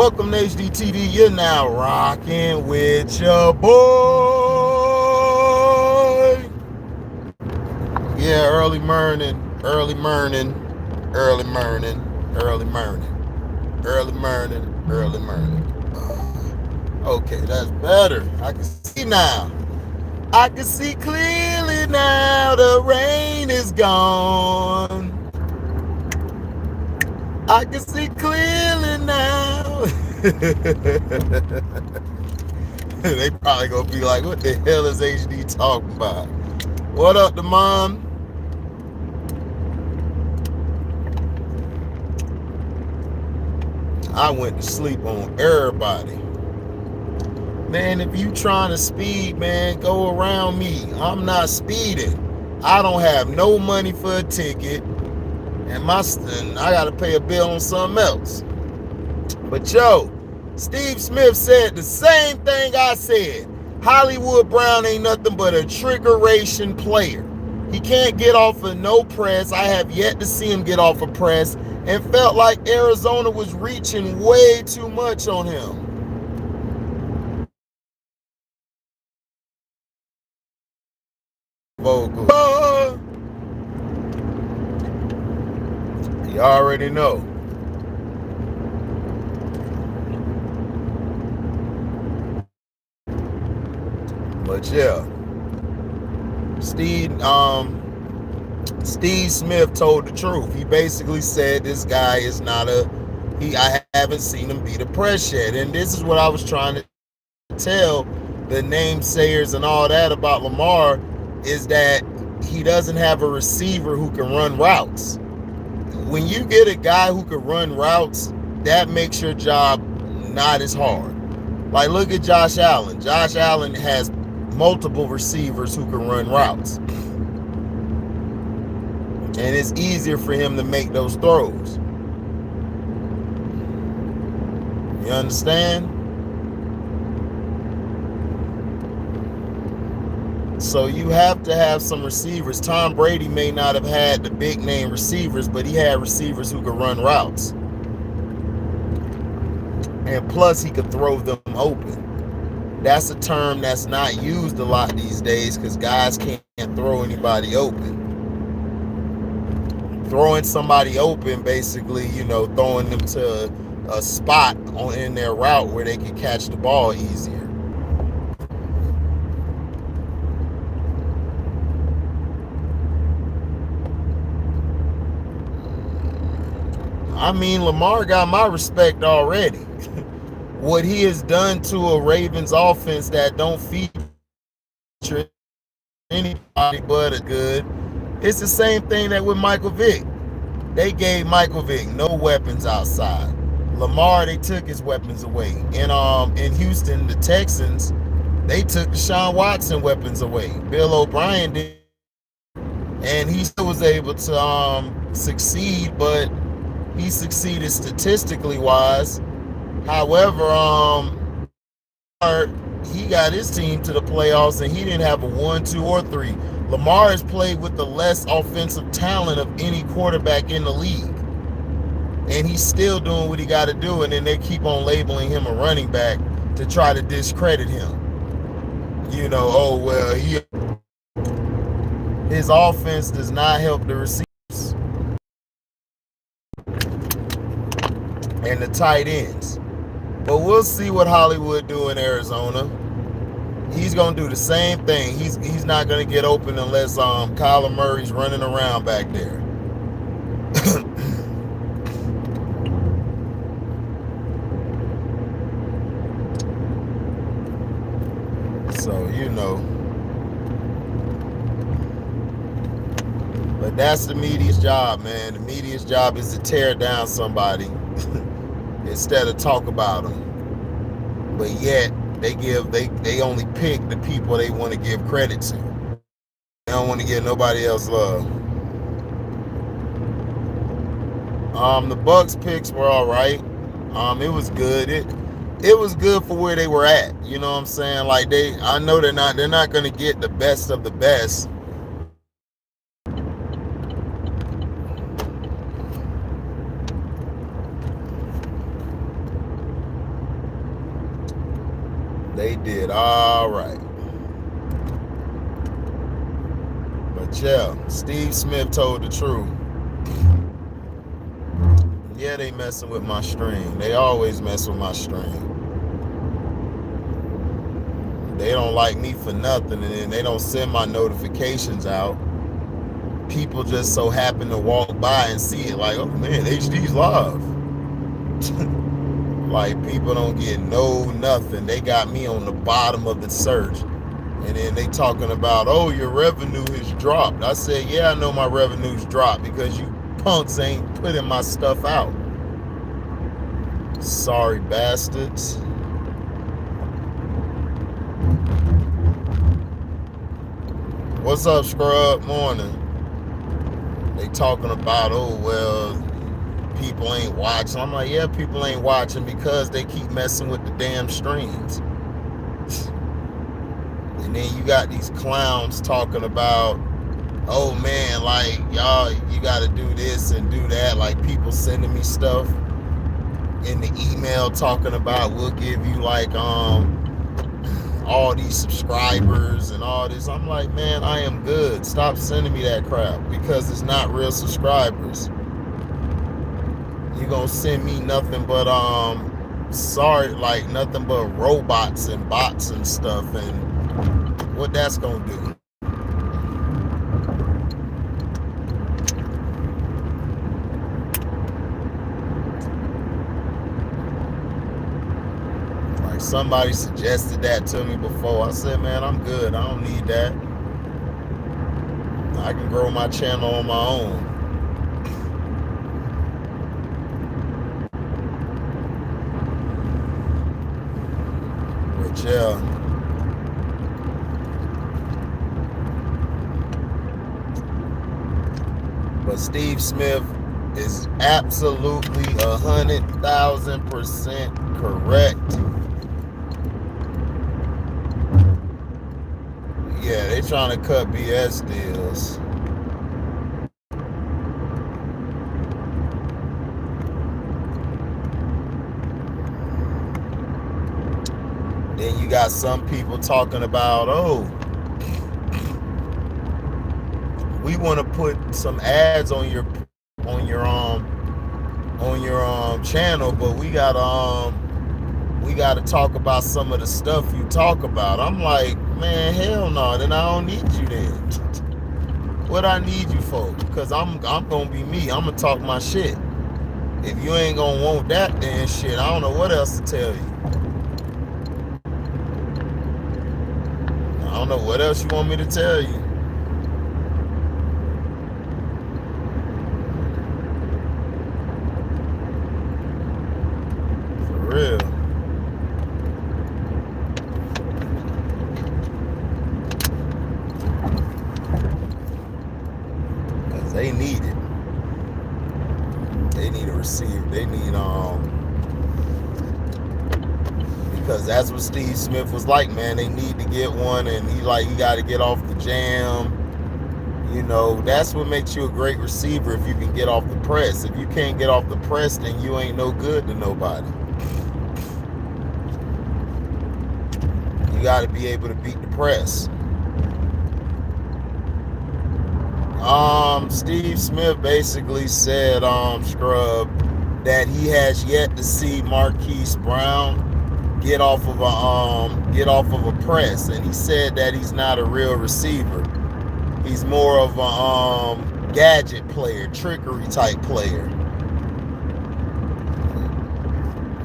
Welcome to HDTV. You're now rocking with your boy. Yeah, early morning, early morning, early morning, early morning, early morning, early morning. Okay, that's better. I can see now. I can see clearly now. The rain is gone. I can see clearly now. They probably gonna be like, what the hell is HD talking about? What up, the mom? I went to sleep on everybody. Man, if you trying to speed, man, go around me. I'm not speeding. I don't have no money for a ticket, and I gotta pay a bill on something else. But yo, Steve Smith said the same thing I said. Hollywood Brown ain't nothing but a trickeration player. He can't get off of no press. I have yet to see him get off of press, and felt like Arizona was reaching way too much on him. Vogel. You already know. But yeah, Steve Smith told the truth. He basically said this guy is not I haven't seen him beat a press yet. And this is what I was trying to tell the namesayers and all that about Lamar, is that he doesn't have a receiver who can run routes. When you get a guy who can run routes, that makes your job not as hard. Like, look at Josh Allen. Josh Allen has multiple receivers who can run routes, and it's easier for him to make those throws. You understand? So you have to have some receivers. Tom Brady may not have had the big name receivers, but he had receivers who could run routes. And plus, he could throw them open. That's a term that's not used a lot these days, because guys can't throw anybody open. Throwing somebody open, basically, throwing them to a spot in their route where they can catch the ball easier. I mean, Lamar got my respect already. What he has done to a Ravens offense that don't feature anybody but a good, it's the same thing that with Michael Vick. They gave Michael Vick no weapons outside. Lamar, they took his weapons away. In Houston, the Texans, they took Deshaun Watson weapons away. Bill O'Brien did, and he still was able to succeed, but he succeeded statistically wise. However, he got his team to the playoffs, and he didn't have a 1, 2, or 3. Lamar has played with the less offensive talent of any quarterback in the league, and he's still doing what he got to do. And then they keep on labeling him a running back to try to discredit him. Oh well, his offense does not help the receivers and the tight ends. But we'll see what Hollywood do in Arizona. He's going to do the same thing. He's not going to get open unless Kyler Murray's running around back there. So, But that's the media's job, man. The media's job is to tear down somebody instead of talk about them. But yet, they only pick the people they want to give credit to. They don't want to give nobody else love. The Bucks picks were all right. It was good. It was good for where they were at. You know what I'm saying? Like, I know they're not going to get the best of the best. They did all right. But yeah, Steve Smith told the truth. Yeah, they messing with my stream. They always mess with my stream. They don't like me for nothing, and then they don't send my notifications out. People just so happen to walk by and see it, like, oh man, HD's live. Like, people don't get no nothing. They got me on the bottom of the search, and then they talking about, oh, your revenue has dropped. I said, yeah, I know my revenue's dropped because you punks ain't putting my stuff out. Sorry bastards. What's up, Scrub? Morning. They talking about, oh, well, people ain't watching. I'm like, yeah, people ain't watching because they keep messing with the damn streams. And then you got these clowns talking about, oh man, like, y'all, you gotta do this and do that. Like, people sending me stuff in the email talking about, we'll give you like all these subscribers and all this. I'm like, man, I am good. Stop sending me that crap, because it's not real subscribers. You gonna send me nothing but sorry, like nothing but robots and bots and stuff, and what that's gonna do. Like, somebody suggested that to me before. I said, man, I'm good. I don't need that. I can grow my channel on my own. But yeah. But Steve Smith is absolutely 100,000% correct. Yeah, they trying to cut BS deals. Then you got some people talking about, oh, we want to put some ads on your channel, but we gotta talk about some of the stuff you talk about. I'm like, man, hell no, then I don't need you then. What I need you for? Because I'm gonna be me. I'm gonna talk my shit. If you ain't gonna want that, then shit, I don't know what else to tell you. I don't know what else you want me to tell you. For real. Because they need it. They need a receiver. They need because that's what Steve Smith was like, man. They need to get one, and he like, you got to get off the jam. You know, that's what makes you a great receiver, if you can get off the press. If you can't get off the press, then you ain't no good to nobody. You got to be able to beat the press. Steve Smith basically said, Scrub, that he has yet to see Marquise Brown get off of a press, and he said that he's not a real receiver. He's more of a gadget player, trickery type player.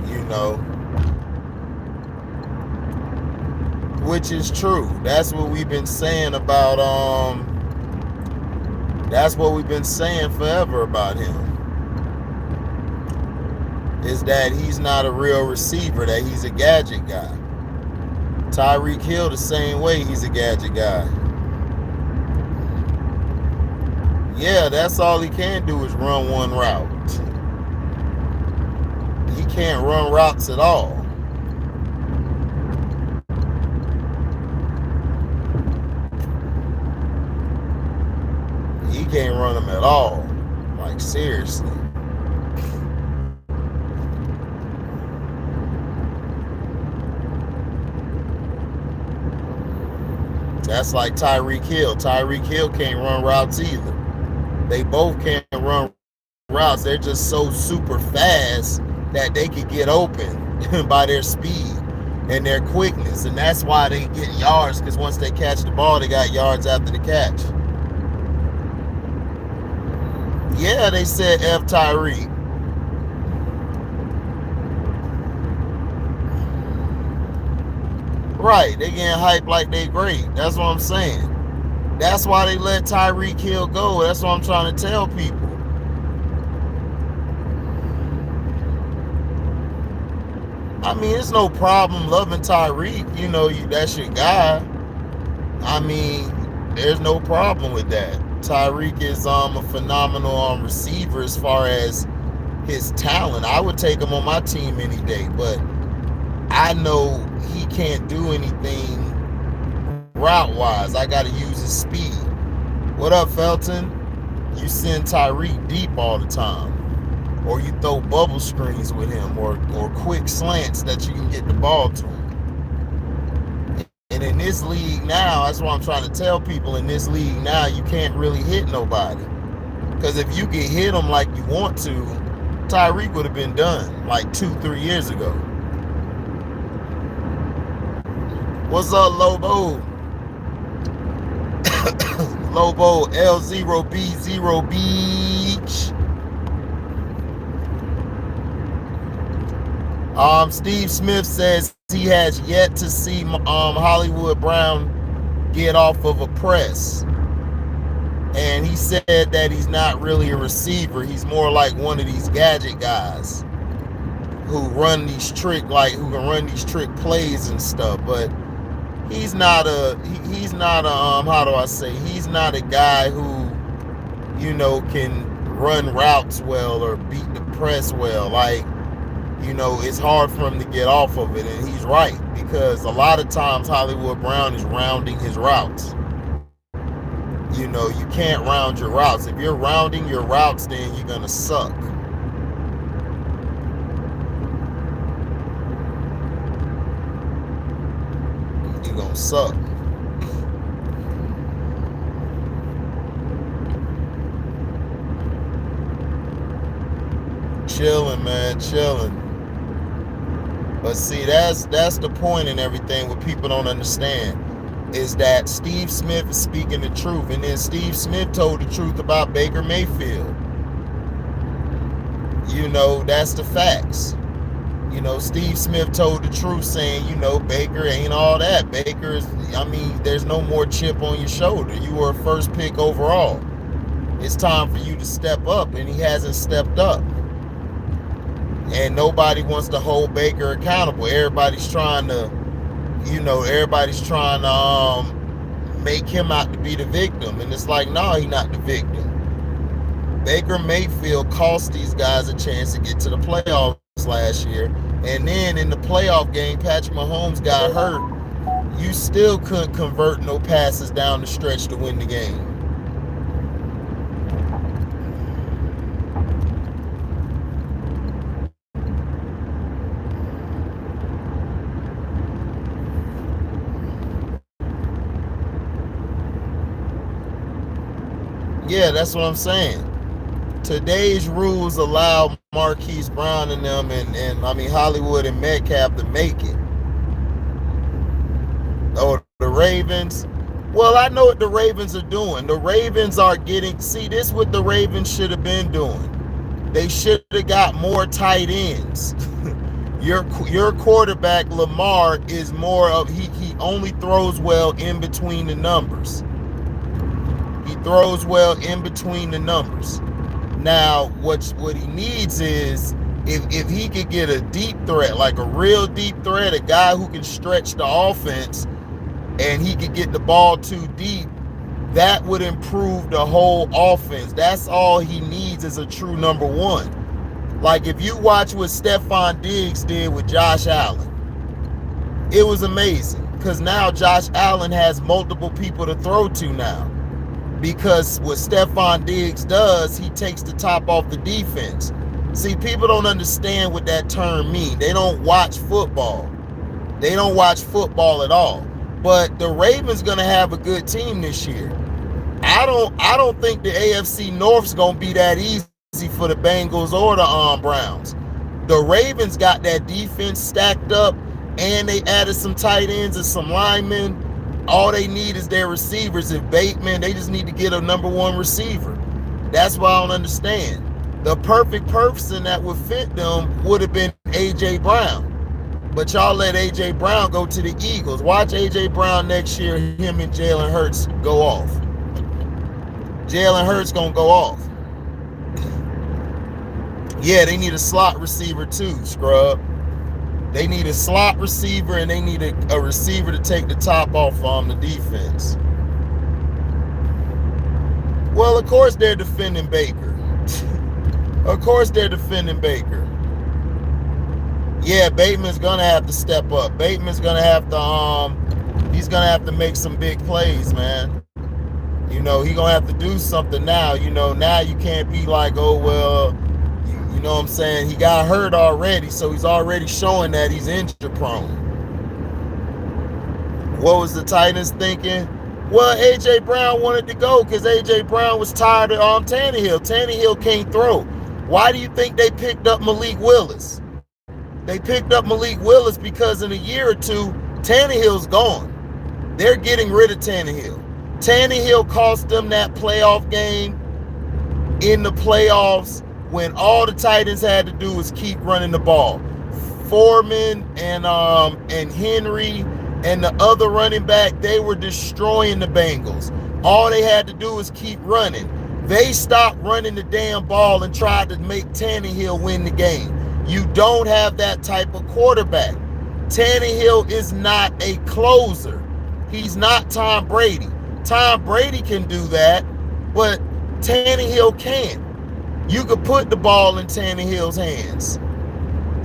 You know, which is true. That's what we've been saying about that's what we've been saying forever about him. Is that he's not a real receiver, that he's a gadget guy. Tyreek Hill the same way, he's a gadget guy. Yeah, that's all he can do is run one route. He can't run routes at all. He can't run them at all. Like, seriously. That's like Tyreek Hill. Tyreek Hill can't run routes either. They both can't run routes. They're just so super fast that they could get open by their speed and their quickness. And that's why they get yards, because once they catch the ball, they got yards after the catch. Yeah, they said F Tyreek. Right, they getting hyped like they great. That's what I'm saying. That's why they let Tyreek Hill go. That's what I'm trying to tell people. I mean, it's no problem loving Tyreek. You know, that's your guy. I mean, there's no problem with that. Tyreek is a phenomenal receiver as far as his talent. I would take him on my team any day, but I know he can't do anything route wise. I got to use his speed. What up, Felton? You send Tyreek deep all the time, or you throw bubble screens with him, or quick slants that you can get the ball to him. And in this league now, that's what I'm trying to tell people. In this league now, you can't really hit nobody, because if you could hit them like you want to, Tyreek would have been done like 2-3 years ago. What's up, Lobo? Lobo L0B0 Beach. Steve Smith says he has yet to see Hollywood Brown get off of a press. And he said that he's not really a receiver. He's more like one of these gadget guys who run these trick plays and stuff. But he's not a how do I say, he's not a guy who, you know, can run routes well or beat the press well. Like, you know, it's hard for him to get off of it. And he's right, because a lot of times Hollywood Brown is rounding his routes. You know, you can't round your routes. If you're rounding your routes, then you're gonna suck. You're gonna suck. Chilling, man, chilling. But see, that's the point in everything. What people don't understand is that Steve Smith is speaking the truth, and then Steve Smith told the truth about Baker Mayfield. You know, that's the facts. You know, Steve Smith told the truth, saying, you know, Baker ain't all that. Baker's, I mean, there's no more chip on your shoulder. You were a first pick overall. It's time for you to step up, and he hasn't stepped up. And nobody wants to hold Baker accountable. Everybody's trying to make him out to be the victim. And it's like, no, he's not the victim. Baker Mayfield cost these guys a chance to get to the playoffs last year. And then in the playoff game, Patrick Mahomes got hurt. You still couldn't convert no passes down the stretch to win the game. Yeah, that's what I'm saying. Today's rules allow Marquise Brown and them and I mean Hollywood and Metcalf to make it. Oh, the Ravens. Well, I know what the Ravens are doing. The Ravens are getting, see, this is what the Ravens should have been doing. They should have got more tight ends. Your quarterback, Lamar, is more of, he only throws well in between the numbers. He throws well in between the numbers. Now, what he needs is, if he could get a deep threat, like a real deep threat, a guy who can stretch the offense, and he could get the ball too deep, that would improve the whole offense. That's all he needs, is a true number one. Like, if you watch what Stephon Diggs did with Josh Allen, it was amazing, because now Josh Allen has multiple people to throw to now. Because what Stephon Diggs does, he takes the top off the defense. See, people don't understand what that term means. They don't watch football. They don't watch football at all. But the Ravens gonna have a good team this year. I don't think the AFC North's gonna be that easy for the Bengals or the Browns. The Ravens got that defense stacked up, and they added some tight ends and some linemen. All they need is their receivers. If Bateman, they just need to get a number one receiver. That's why I don't understand. The perfect person that would fit them would have been A.J. Brown. But y'all let A.J. Brown go to the Eagles. Watch A.J. Brown next year, him and Jalen Hurts go off. Jalen Hurts gonna go off. Yeah, they need a slot receiver too, scrub. They need a slot receiver, and they need a receiver to take the top off on the defense. Well, of course they're defending Baker. Of course they're defending Baker. Yeah, Bateman's gonna have to step up. Bateman's gonna have to he's gonna have to make some big plays, man. You know, he's gonna have to do something now. You know, now you can't be like, oh well, you know what I'm saying? He got hurt already, so he's already showing that he's injury prone. What was the Titans thinking? Well, A.J. Brown wanted to go because A.J. Brown was tired of Tannehill. Tannehill can't throw. Why do you think they picked up Malik Willis? They picked up Malik Willis because in a year or two, Tannehill's gone. They're getting rid of Tannehill. Tannehill cost them that playoff game in the playoffs when all the Titans had to do was keep running the ball. Foreman and Henry and the other running back, they were destroying the Bengals. All they had to do was keep running. They stopped running the damn ball and tried to make Tannehill win the game. You don't have that type of quarterback. Tannehill is not a closer. He's not Tom Brady. Tom Brady can do that, but Tannehill can't. You could put the ball in Tannehill's hands.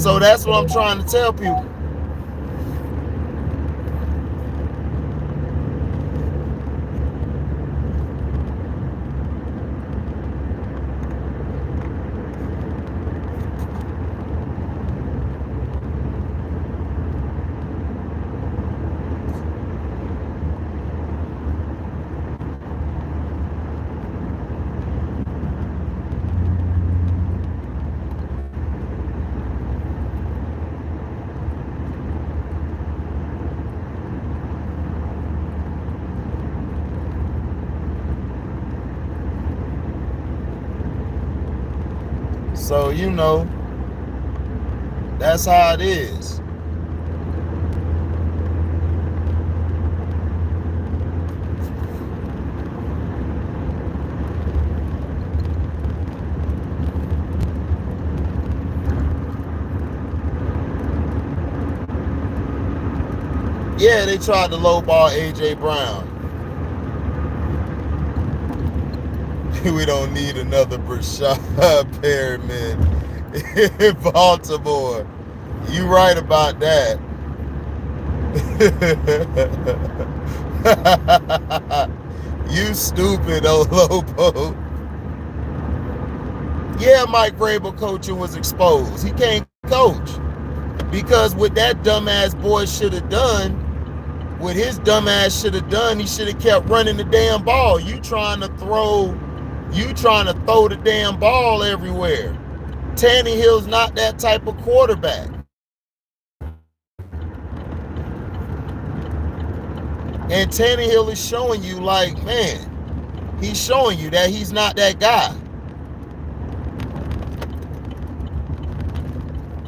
So that's what I'm trying to tell people. So, you know, that's how it is. Yeah, they tried to lowball A.J. Brown. We don't need another Brashad Perriman in Baltimore. You right about that. You stupid, old Lobo. Yeah, Mike Vrabel coaching was exposed. He can't coach. Because what that dumbass boy should have done, what his dumbass should have done, he should have kept running the damn ball. You trying to throw the damn ball everywhere. Tannehill's not that type of quarterback. And Tannehill is showing you, like, man, he's showing you that he's not that guy.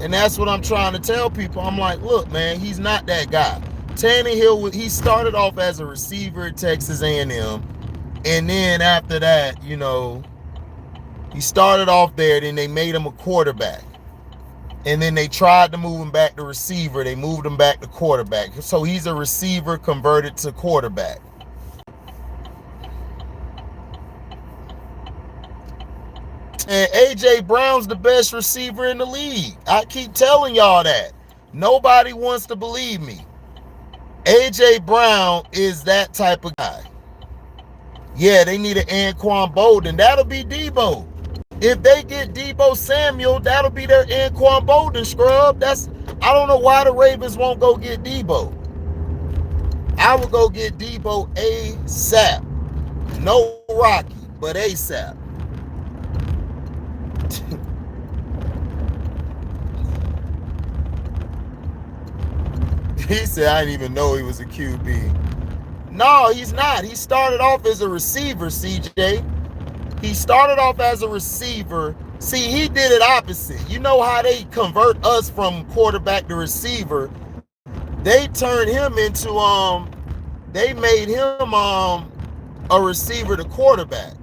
And that's what I'm trying to tell people. I'm like, look, man, he's not that guy. Tannehill, he started off as a receiver at Texas A&M. And then after that, you know, he started off there, then they made him a quarterback. And then they tried to move him back to receiver. They moved him back to quarterback. So he's a receiver converted to quarterback. And A.J. Brown's the best receiver in the league. I keep telling y'all that. Nobody wants to believe me. A.J. Brown is that type of guy. Yeah, they need an Anquan Bolden. That'll be Debo. If they get Debo Samuel, that'll be their Anquan Bolden scrub. I don't know why the Ravens won't go get Debo. I would go get Debo ASAP. No Rocky, but ASAP. He said, I didn't even know he was a QB. No, he's not. He started off as a receiver, CJ. He started off as a receiver. See, he did it opposite. You know how they convert us from quarterback to receiver? They turned him into they made him a receiver to quarterback.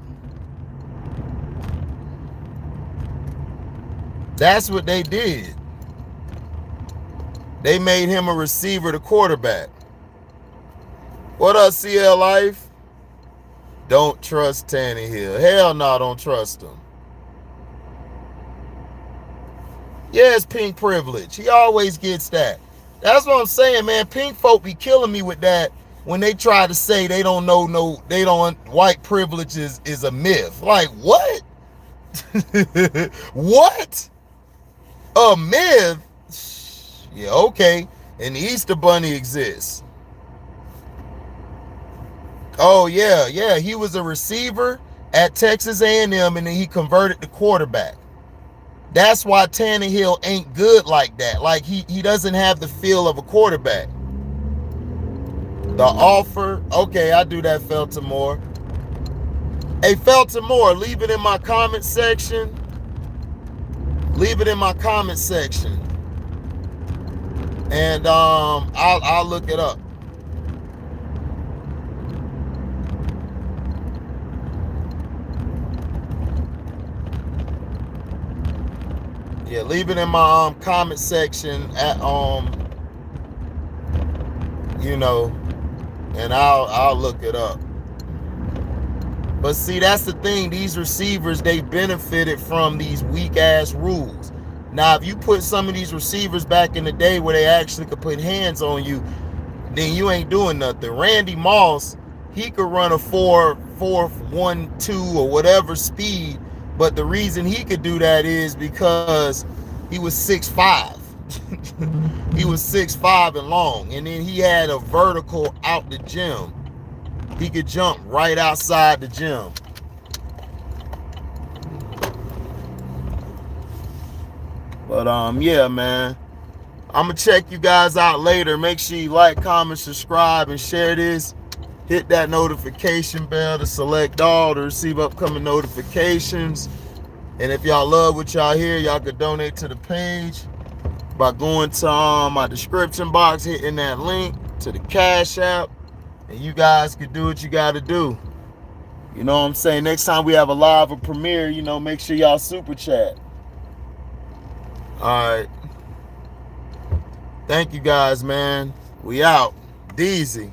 That's what they did. They made him a receiver to quarterback. What up, CL Life? Don't trust Tannehill. Hell no, don't trust him. Yeah, it's pink privilege. He always gets that. That's what I'm saying, man. Pink folk be killing me with that when they try to say they don't know white privilege is a myth. Like, what? What? A myth? Yeah, okay. And the Easter Bunny exists. Oh, yeah. He was a receiver at Texas A&M, and then he converted to quarterback. That's why Tannehill ain't good like that. Like, he doesn't have the feel of a quarterback. The offer. Okay, I do that, Feltimore. Hey, Feltimore, leave it in my comment section. Leave it in my comment section. And I'll look it up. Yeah, leave it in my comment section at and I'll look it up. But see, that's the thing. These receivers, they benefited from these weak ass rules. Now, if you put some of these receivers back in the day where they actually could put hands on you, then you ain't doing nothing. Randy Moss, he could run a 4.1.2 or whatever speed, but the reason he could do that is because he was 6'5". He was 6'5" and long, and then he had a vertical out the gym. He could jump right outside the gym. But yeah, man. I'm gonna check you guys out later. Make sure you like, comment, subscribe, and share this. Hit that notification bell to select all to receive upcoming notifications. And if y'all love what y'all hear, y'all could donate to the page by going to my description box, hitting that link to the Cash App, and you guys could do what you gotta do. You know what I'm saying? Next time we have a live or premiere, make sure y'all super chat. All right. Thank you guys, man. We out. Deezy.